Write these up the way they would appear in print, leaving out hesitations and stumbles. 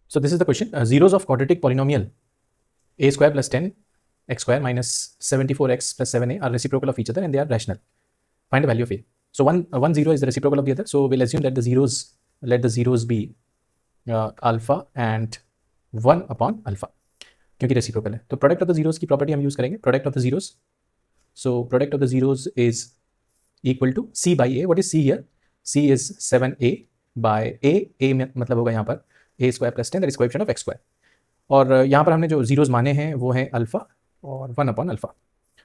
So this is the question. Zeros of quadratic polynomial a square plus 10 x square minus 74x plus 7a are reciprocal of each other and they are rational. Find the value of a. So one zero is the reciprocal of the other. So we'll assume that let the zeros be alpha and 1 upon alpha क्योंकि reciprocal है. तो product of the zeros की property हम use करेंगे. Product of the zeros, so product of the zeros is equal to c by a. What is c here? c is 7a by a मतलब होगा यहाँ पर a square plus 10 that is coefficient of x square. और यहाँ पर हमने जो zeros माने हैं वो हैं अल्फा और 1 upon alpha.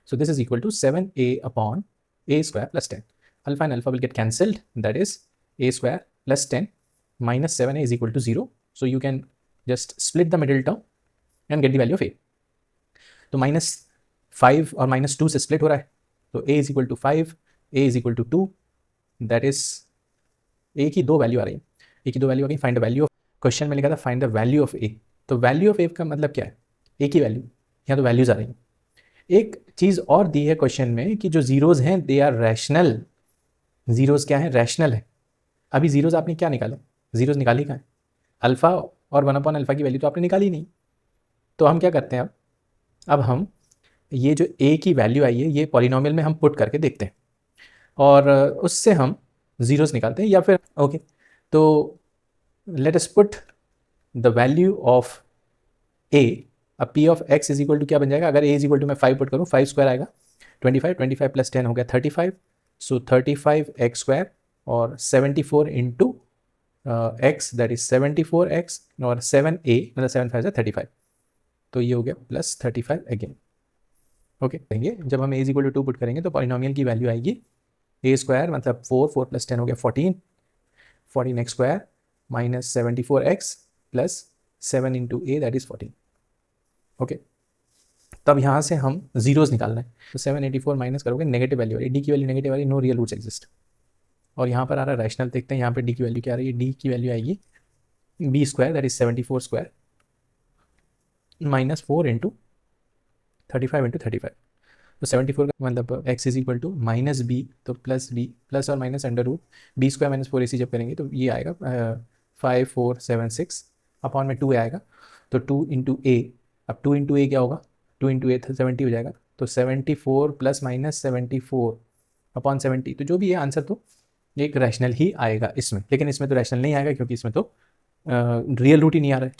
So this is equal to 7a upon a square plus 10. Alpha and alpha will get cancelled, that is a square plus 10 minus 7a is equal to 0. So you can just split the middle term and get the value of a. तो minus 5 और minus 2 से split हो रहा है. तो a is equal to 5, a is equal to 2. That is a की दो value आ रही है. a की दो वैल्यू आ गई. Find the value of, question में लिखा था find the value of a. तो वैल्यू ऑफ a का मतलब क्या है? a की वैल्यू. यहाँ तो वैल्यूज आ रही हैं. एक चीज़ और दी है क्वेश्चन में कि जो जीरोज हैं दे आर रैशनल. जीरोज क्या है? रैशनल है. अभी जीरोज आपने क्या निकाला? जीरोज निकाली कहाँ है? अल्फा और 1 अपॉन अल्फा की वैल्यू तो आपने निकाली नहीं. तो हम क्या करते हैं अब हम ये जो a की वैल्यू आई है ये पॉलिनोमियल में हम पुट करके देखते हैं और उससे हम जीरोस निकालते हैं. या फिर ओके, तो let us put the value of a. अब p of x is equal to क्या बन जाएगा? अगर a इज इक्वल टू मैं 5 पुट करूँ, 5 स्क्वायर आएगा 25 प्लस 10 हो गया 35. सो 35 x स्क्वायर और 74 into x that is 74x और 7a मतलब 7 5 35. तो ये हो गया प्लस 35 अगेन. ओके, करेंगे जब हम a इज इक्वल टू 2 पुट करेंगे तो पॉलिनोमियल की वैल्यू आएगी a स्क्वायर मतलब 4 प्लस 10 हो गया 14 x square minus 74x plus 7 into a that is 14. Okay, तब यहाँ से हम जीरोस निकालना है. तो 784 माइनस करोगे, नेगेटिव वैल्यू आ रही है, डी की वैल्यू नेगेटिव आ रही है, नो रियल रूट्स एग्जिस्ट. और यहाँ पर आ रहा है रैशनल. देखते हैं यहाँ पे डी की वैल्यू क्या आ रही है. डी की वैल्यू आएगी b square that is 74 square minus 4 into 35 into 35. तो 74 का मतलब x is equal to minus b, तो प्लस बी प्लस और minus under root b square minus 4ac जब करेंगे तो ये आएगा 5476 अपॉन में 2 आएगा. तो 2 इंटू ए. अब 2 इंटू ए क्या होगा? 2 इंटू ए 70 हो जाएगा. तो 74 प्लस माइनस 74 अपॉन 70. तो जो भी है आंसर तो एक रैशनल ही आएगा इसमें. लेकिन इसमें तो रैशनल नहीं आएगा क्योंकि इसमें तो रियल रूट ही नहीं आ रहा है.